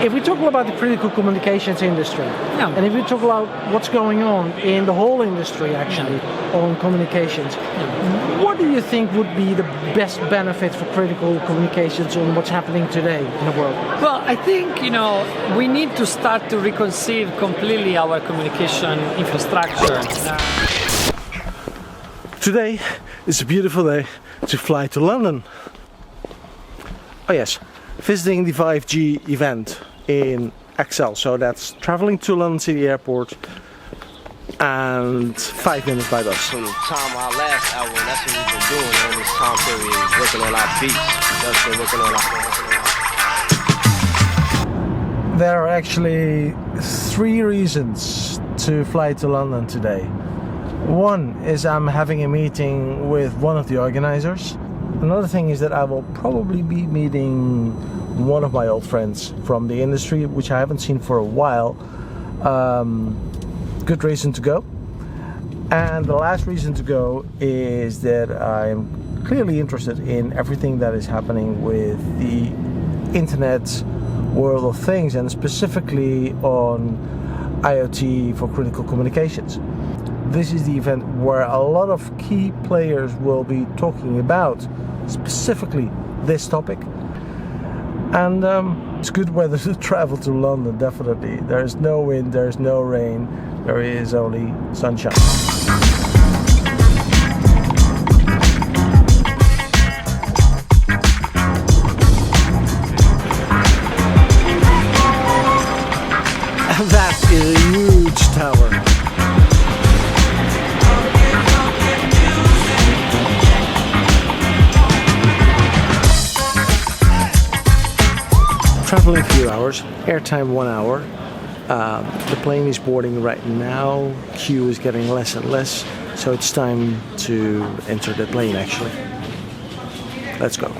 If we talk about the critical communications industry, and if we talk about what's going on in the whole industry actually on communications, what do you think would be the best benefit for critical communications on what's happening today in the world? Well, I think, we need to start to reconsider completely our communication infrastructure. Today is a beautiful day to fly to London. Oh yes, visiting the 5G event in XL. So that's traveling to London City Airport and 5 minutes by bus. From the time our last album, that's what we've been doing on this time period, working on our beats. That's been working on our... There are actually 3 reasons to fly to London today. One is I'm having a meeting with one of the organizers. Another thing is that I will probably be meeting one of my old friends from the industry, which I haven't seen for a while. Good reason to go. And the last reason to go is that I'm clearly interested in everything that is happening with the internet world of things, and specifically on IoT for critical communications. This is the event where a lot of key players will be talking about specifically this topic. And it's good weather to travel to London, definitely. There's no wind, there's no rain, there is only sunshine. And that is a huge tower. Traveling a few hours, airtime 1 hour. The plane is boarding right now. Queue is getting less and less, so it's time to enter the plane actually. Let's go.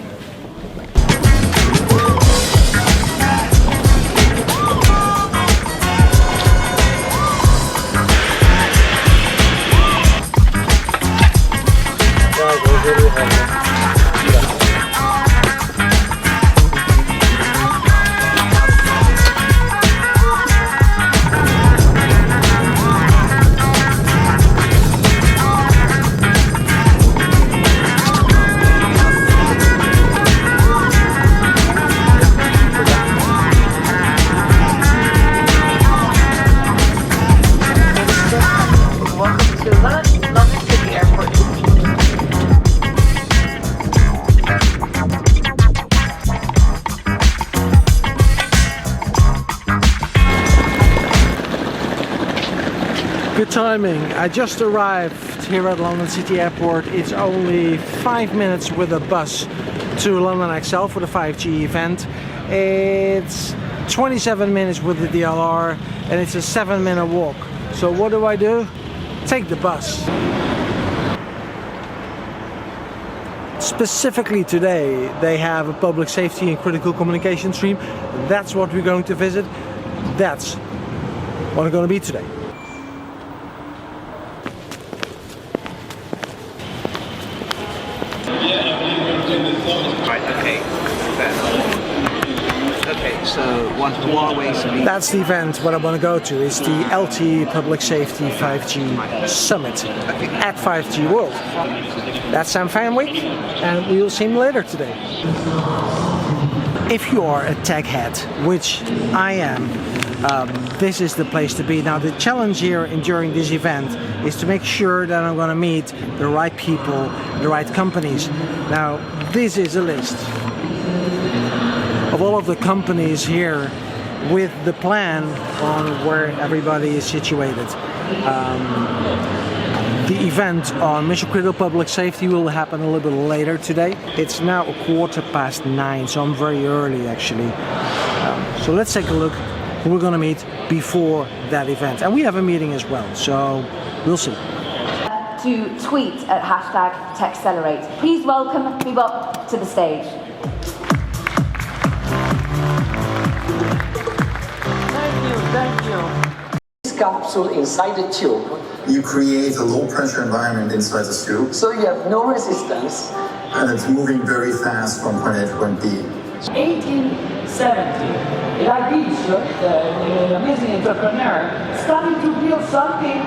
Good timing. I just arrived here at London City Airport. It's only 5 minutes with a bus to London XL for the 5G event. It's 27 minutes with the DLR and it's a 7-minute walk. So what do? Take the bus. Specifically today they have a public safety and critical communication stream. That's what we're going to visit. That's what I'm going to be today. Right, okay. Okay, so that's the event what I want to go to. It's the LTE Public Safety 5G Summit at 5G World. That's Sam Fanwick, and we'll see him later today. If you are a tech head, which I am, this is the place to be. Now the challenge here during this event is to make sure that I'm going to meet the right people, the right companies. Now this is a list of all of the companies here with the plan on where everybody is situated. The event on mission critical public safety will happen a little bit later today. It's now 9:15, so I'm very early actually. So let's take a look who we're going to meet before that event. And we have a meeting as well, so we'll see. To tweet at #TechXLR8. Please welcome Bebop to the stage. Thank you. This capsule inside the tube. You create a low pressure environment inside the tube. So you have no resistance. And it's moving very fast from point A to point B. 1870, like this. an amazing entrepreneur, started to build something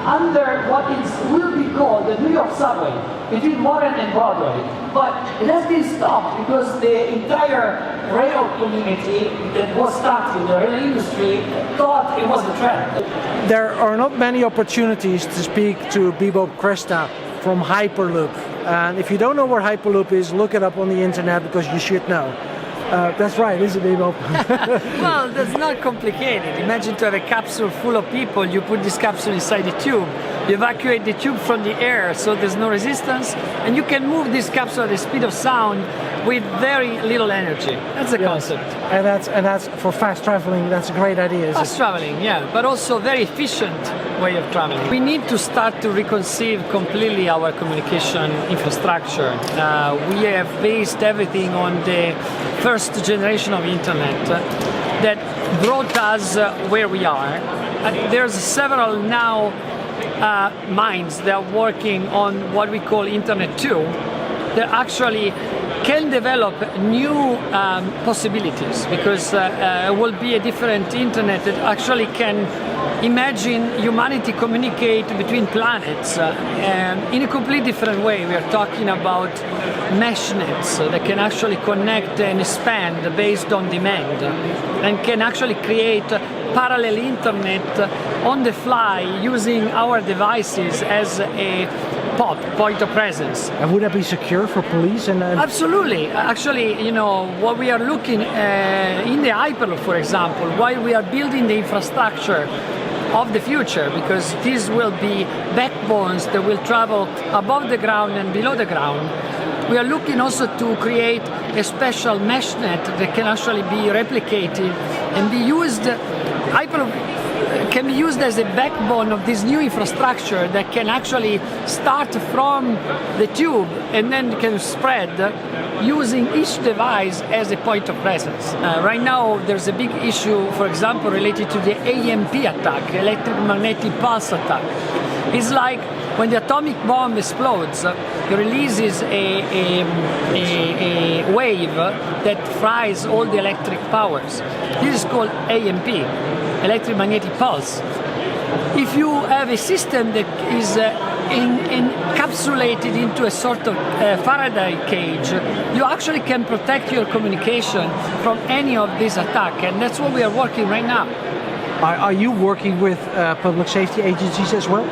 under what will be called the New York subway, between Warren and Broadway. But it has been stopped because the entire rail community that was started in the rail industry thought it was a trend. There are not many opportunities to speak to Bebop Gresta from Hyperloop. And if you don't know what Hyperloop is, look it up on the internet because you should know. That's right, isn't it, Bebop? Well, that's not complicated. Imagine to have a capsule full of people, you put this capsule inside the tube, you evacuate the tube from the air so there's no resistance, and you can move this capsule at the speed of sound with very little energy. That's the concept. And that's for fast traveling, that's a great idea. Fast traveling, yeah, but also very efficient way of traveling. We need to start to reconceive completely our communication infrastructure. We have based everything on the first generation of internet that brought us where we are. There's several now minds that are working on what we call Internet 2 that actually can develop new possibilities, because it will be a different internet that actually can imagine humanity communicate between planets in a completely different way. We are talking about mesh nets that can actually connect and expand based on demand, and can actually create parallel internet on the fly using our devices as a point of presence. And would that be secure for police? Absolutely. Actually, you know, what we are looking in the Hyperloop, for example, while we are building the infrastructure of the future, because these will be backbones that will travel above the ground and below the ground, we are looking also to create a special mesh net that can actually be replicated and be used. Hyperloop can be used as a backbone of this new infrastructure that can actually start from the tube and then can spread using each device as a point of presence. Right now there's a big issue, for example, related to the AMP attack, electromagnetic pulse attack. It's like when the atomic bomb explodes, it releases a wave that fries all the electric powers. This is called AMP, electromagnetic pulse. If you have a system that is encapsulated into a sort of Faraday cage, you actually can protect your communication from any of these attacks, and that's what we are working right now. Are you working with public safety agencies as well?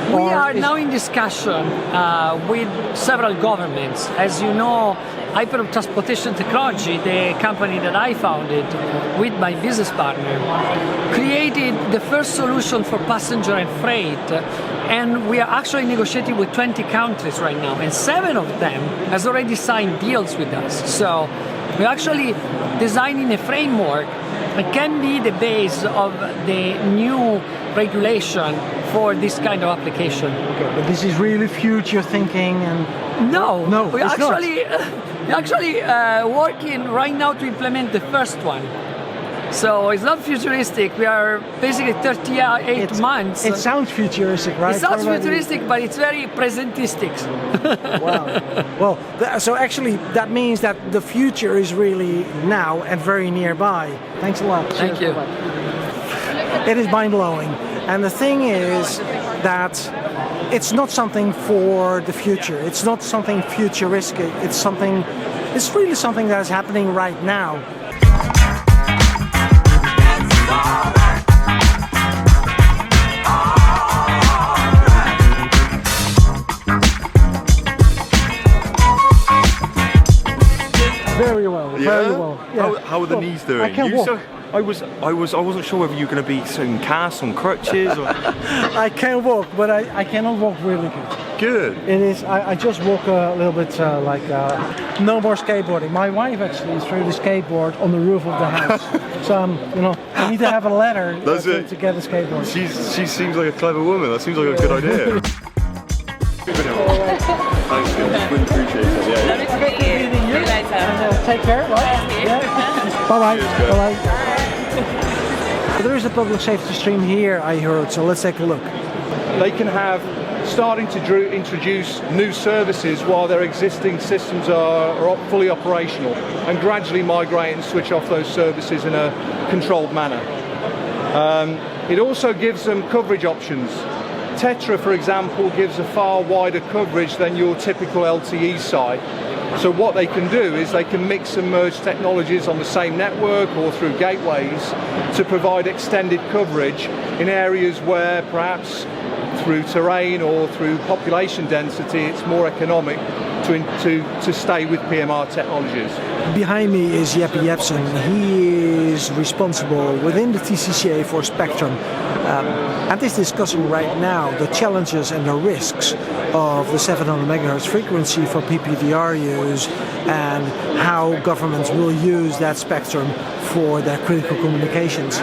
We are now in discussion with several governments. As you know, Hyperloop Transportation Technologies, the company that I founded with my business partner, created the first solution for passenger and freight, and we are actually negotiating with 20 countries right now, and 7 of them has already signed deals with us. So we're actually designing a framework that can be the base of the new regulation for this kind of application. Okay, but this is really future thinking, and no, we're it's actually working right now to implement the first one. So it's not futuristic. We are basically 38 months. It sounds futuristic, right? It sounds futuristic, but it's very presentistic. Wow. Well, so actually that means that the future is really now and very nearby. Thanks a lot. Thank you. It is mind-blowing. And the thing is that it's not something for the future. It's not something futuristic. It's really something that is happening right now. Very well, very well. Yeah. How are the knees doing? I can walk. I wasn't sure whether you were going to be in cast on crutches or... I can walk, but I cannot walk really good. Good. It is. I just walk a little bit no more skateboarding. My wife actually threw the skateboard on the roof of the house. So I need to have a ladder to get a skateboard. She seems like a clever woman. That seems like a good idea. Thanks, guys. Really appreciate it. Yeah. Great meeting you. And, take care. Yeah. Bye bye. Bye bye. There is a public safety stream here, I heard. So let's take a look. They can have starting to introduce new services while their existing systems are fully operational, and gradually migrate and switch off those services in a controlled manner. It also gives them coverage options. Tetra, for example, gives a far wider coverage than your typical LTE site. So what they can do is they can mix and merge technologies on the same network or through gateways to provide extended coverage in areas where perhaps through terrain or through population density it's more economic to stay with PMR technologies. Behind me is Jeppe Jepsen. He is responsible within the TCCA for spectrum and is discussing right now the challenges and the risks of the 700 MHz frequency for PPDR use and how governments will use that spectrum for their critical communications.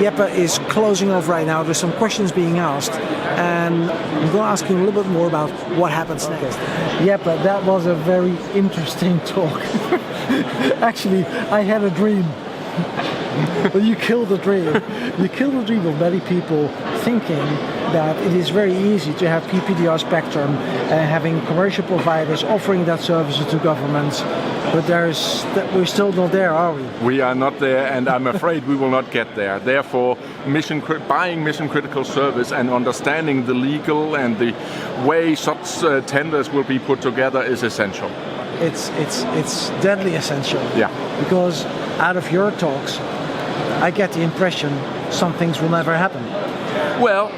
Jeppe is closing off right now. There's some questions being asked, and I'm going to ask him a little bit more about what happens next. Jeppe, that was a very interesting talk. Actually, I had a dream. But you killed the dream. You killed the dream of many people thinking that it is very easy to have PPDR spectrum and having commercial providers offering that services to governments. But we're still not there, are we? We are not there, and I'm afraid we will not get there. Therefore, buying mission-critical service and understanding the legal and the way such tenders will be put together is essential. It's deadly essential. Yeah. Because out of your talks, I get the impression some things will never happen. Well,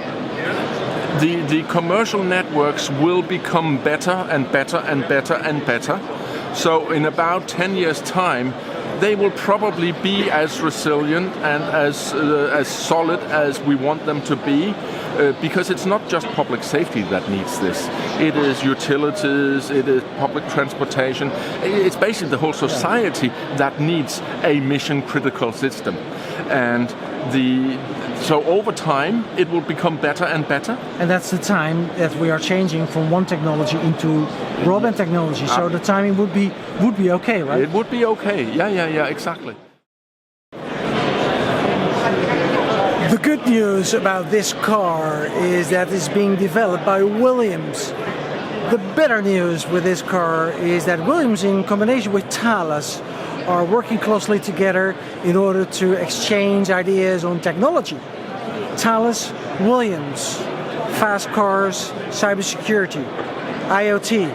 the commercial networks will become better and better and better and better. So in about 10 years' time, they will probably be as resilient and as solid as we want them to be, because it's not just public safety that needs this. It is utilities, it is public transportation. It's basically the whole society that needs a mission-critical system. And so over time, it will become better and better. And that's the time that we are changing from one technology into broadband technology. So the timing would be okay, right? It would be okay. Yeah, exactly. The good news about this car is that it's being developed by Williams. The better news with this car is that Williams, in combination with Thales, are working closely together in order to exchange ideas on technology. Thales, Williams, fast cars, cybersecurity, IoT.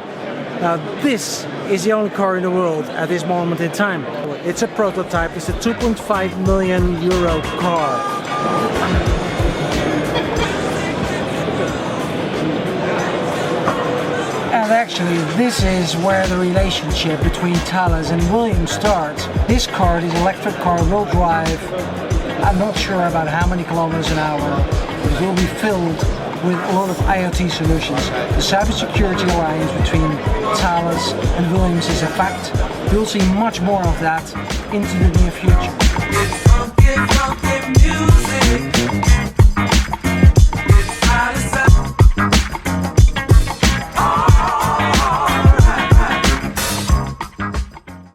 Now this is the only car in the world at this moment in time. It's a prototype, it's a 2.5 million euro car. And actually, this is where the relationship between Thales and Williams starts. This car, this electric car, will drive, I'm not sure about how many kilometers an hour, but it will be filled with a lot of IoT solutions. The cybersecurity alliance between Thales and Williams is a fact. You'll see much more of that into the near future.